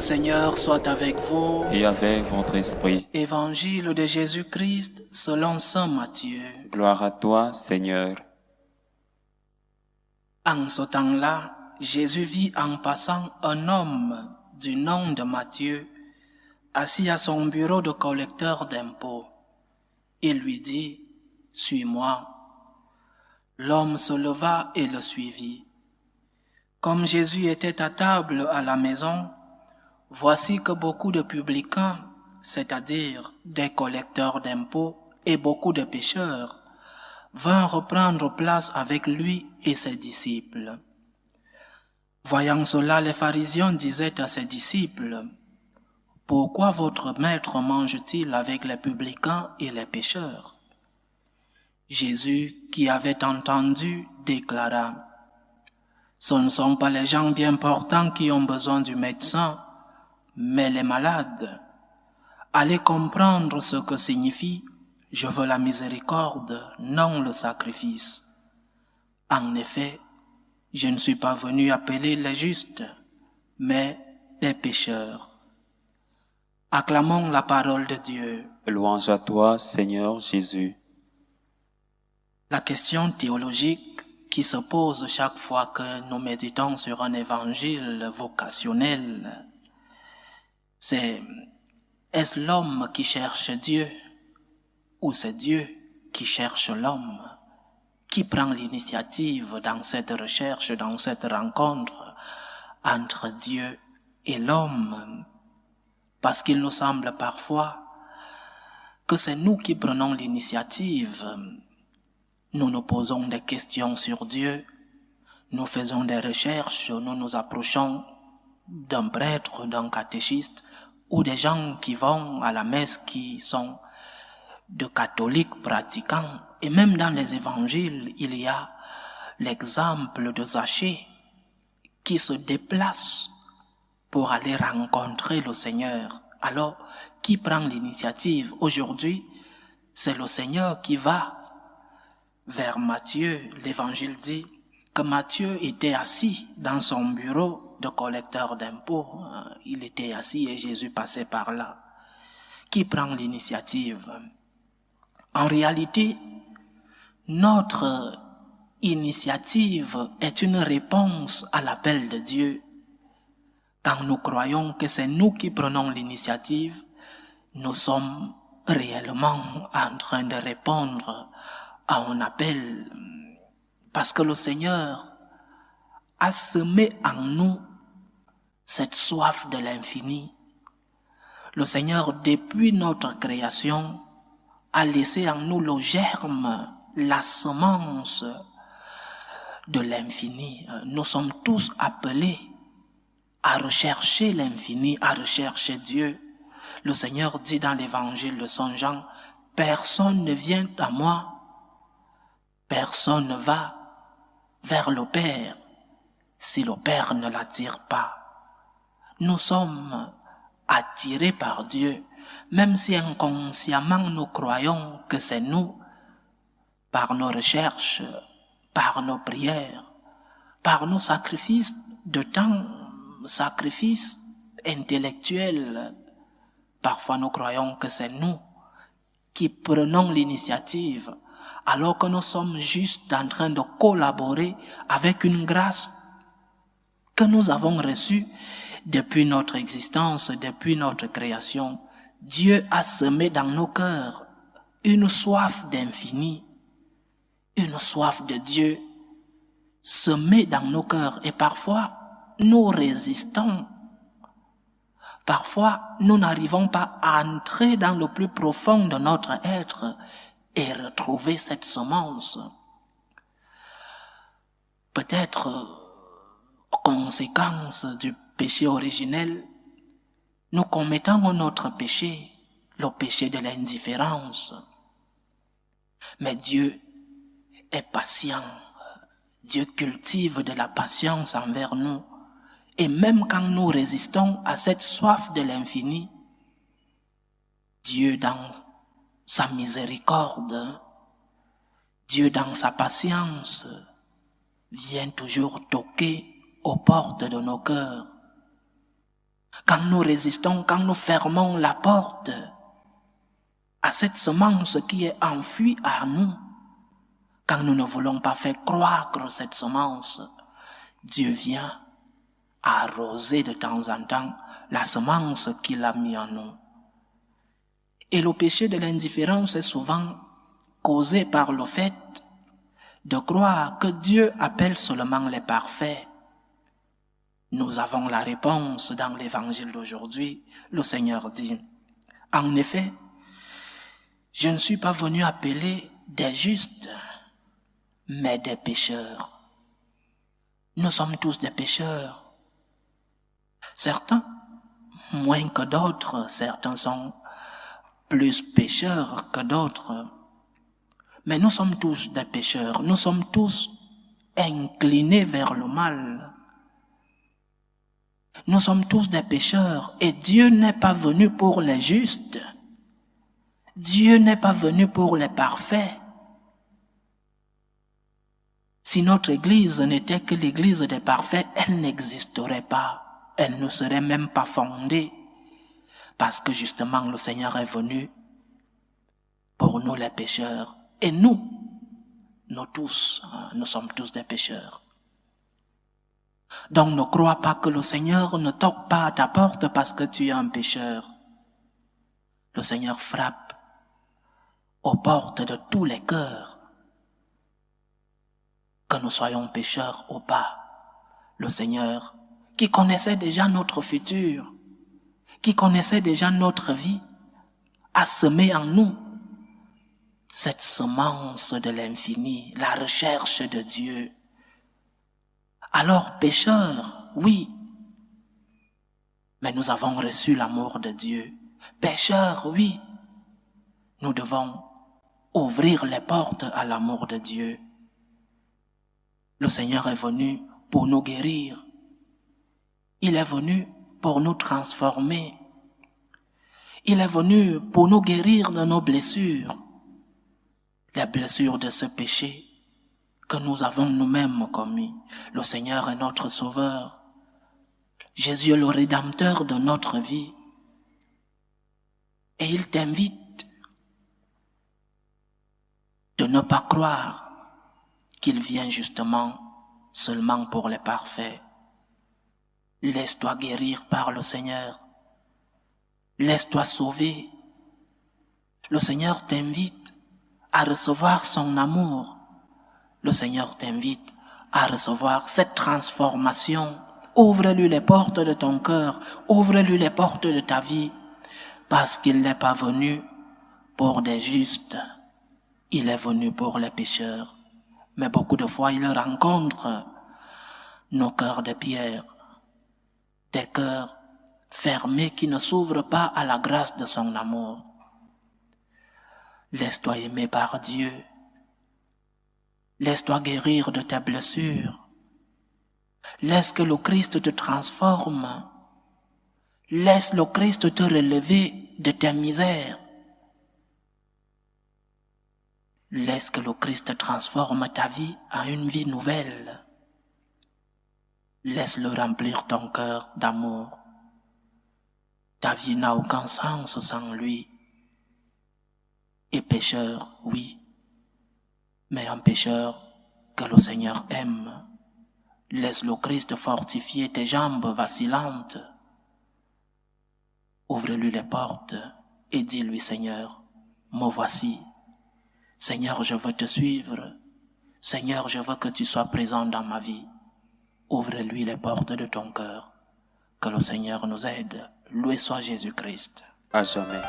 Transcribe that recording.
Seigneur soit avec vous. Et avec votre esprit. Évangile de Jésus-Christ selon saint Matthieu. Gloire à toi, Seigneur. En ce temps-là, Jésus vit en passant un homme du nom de Matthieu, assis à son bureau de collecteur d'impôts. Il lui dit, « Suis-moi ». L'homme se leva et le suivit. Comme Jésus était à table à la maison, voici que beaucoup de publicains, c'est-à-dire des collecteurs d'impôts et beaucoup de pécheurs, vinrent prendre place avec lui et ses disciples. Voyant cela, les pharisiens disaient à ses disciples, « Pourquoi votre maître mange-t-il avec les publicains et les pécheurs ?» Jésus, qui avait entendu, déclara, « Ce ne sont pas les gens bien portants qui ont besoin du médecin, mais les malades. Allez comprendre ce que signifie « Je veux la miséricorde, non le sacrifice ». En effet, je ne suis pas venu appeler les justes, mais les pécheurs. Acclamons la parole de Dieu. Louange à toi, Seigneur Jésus. La question théologique qui se pose chaque fois que nous méditons sur un évangile vocationnel, c'est est-ce l'homme qui cherche Dieu ou c'est Dieu qui cherche l'homme? Qui prend l'initiative dans cette recherche, dans cette rencontre entre Dieu et l'homme? Parce qu'il nous semble parfois que c'est nous qui prenons l'initiative. Nous nous posons des questions sur Dieu, nous faisons des recherches, nous nous approchons d'un prêtre, d'un catéchiste ou des gens qui vont à la messe qui sont de catholiques pratiquants. Et même dans les évangiles, il y a l'exemple de Zachée qui se déplace pour aller rencontrer le Seigneur. Alors, qui prend l'initiative? Aujourd'hui, c'est le Seigneur qui va vers Matthieu. L'évangile dit que Matthieu était assis dans son bureau de collecteur d'impôts. Il était assis et Jésus passait par là. Qui prend l'initiative? En réalité, notre initiative est une réponse à l'appel de Dieu. Quand nous croyons que c'est nous qui prenons l'initiative, nous sommes réellement en train de répondre à un appel, parce que le Seigneur a semé en nous cette soif de l'infini. Le Seigneur, depuis notre création, a laissé en nous le germe, la semence de l'infini. Nous sommes tous appelés à rechercher l'infini, à rechercher Dieu. Le Seigneur dit dans l'évangile de Saint Jean, « Personne ne vient à moi, personne ne va vers le Père si le Père ne l'attire pas. » Nous sommes attirés par Dieu, même si inconsciemment nous croyons que c'est nous, par nos recherches, par nos prières, par nos sacrifices de temps, sacrifices intellectuels. Parfois nous croyons que c'est nous qui prenons l'initiative, alors que nous sommes juste en train de collaborer avec une grâce que nous avons reçue depuis notre existence, depuis notre création. Dieu a semé dans nos cœurs une soif d'infini, une soif de Dieu semée dans nos cœurs. Et parfois, nous résistons. Parfois, nous n'arrivons pas à entrer dans le plus profond de notre être et retrouver cette semence. Peut-être, conséquence du péché originel, nous commettons un autre péché, le péché de l'indifférence. Mais Dieu est patient. Dieu cultive de la patience envers nous. Et même quand nous résistons à cette soif de l'infini, Dieu dans sa miséricorde, Dieu dans sa patience, vient toujours toquer aux portes de nos cœurs. quand nous résistons, quand nous fermons la porte à cette semence qui est enfuie à nous, quand nous ne voulons pas faire croître cette semence, Dieu vient arroser de temps en temps la semence qu'il a mis en nous. Et le péché de l'indifférence est souvent causé par le fait de croire que Dieu appelle seulement les parfaits. Nous avons la réponse dans l'évangile d'aujourd'hui. Le Seigneur dit, « En effet, je ne suis pas venu appeler des justes, mais des pécheurs. » Nous sommes tous des pécheurs. Certains, moins que d'autres, certains sont plus pécheurs que d'autres. Mais nous sommes tous des pécheurs. Nous sommes tous inclinés vers le mal. Nous sommes tous des pécheurs et Dieu n'est pas venu pour les justes. Dieu n'est pas venu pour les parfaits. Si notre Église n'était que l'Église des parfaits, elle n'existerait pas. Elle ne serait même pas fondée. Parce que justement le Seigneur est venu pour nous les pécheurs. Et nous tous, nous sommes tous des pécheurs. Donc ne crois pas que le Seigneur ne toque pas à ta porte parce que tu es un pécheur. Le Seigneur frappe aux portes de tous les cœurs. Que nous soyons pécheurs ou pas, le Seigneur, qui connaissait déjà notre futur, qui connaissait déjà notre vie, a semé en nous cette semence de l'infini, la recherche de Dieu. Alors, pécheurs, oui, mais nous avons reçu l'amour de Dieu. Pécheurs, oui, nous devons ouvrir les portes à l'amour de Dieu. Le Seigneur est venu pour nous guérir. Il est venu pour nous transformer. Il est venu pour nous guérir de nos blessures. Les blessures de ce péché que nous avons nous-mêmes commis. Le Seigneur est notre Sauveur. Jésus est le Rédempteur de notre vie. Et il t'invite de ne pas croire qu'il vient justement seulement pour les parfaits. Laisse-toi guérir par le Seigneur. Laisse-toi sauver. Le Seigneur t'invite à recevoir son amour. Le Seigneur t'invite à recevoir cette transformation. Ouvre-lui les portes de ton cœur. Ouvre-lui les portes de ta vie. Parce qu'il n'est pas venu pour des justes. Il est venu pour les pécheurs. Mais beaucoup de fois, il rencontre nos cœurs de pierre. Des cœurs fermés qui ne s'ouvrent pas à la grâce de son amour. Laisse-toi aimer par Dieu. Laisse-toi guérir de tes blessures. Laisse que le Christ te transforme. Laisse le Christ te relever de tes misères. Laisse que le Christ transforme ta vie en une vie nouvelle. Laisse-le remplir ton cœur d'amour. Ta vie n'a aucun sens sans lui. Et pécheur, oui, mais un pécheur que le Seigneur aime. Laisse le Christ fortifier tes jambes vacillantes. Ouvre-lui les portes et dis-lui, Seigneur, me voici. Seigneur, je veux te suivre. Seigneur, je veux que tu sois présent dans ma vie. Ouvre-lui les portes de ton cœur. Que le Seigneur nous aide. Loué soit Jésus-Christ. À jamais.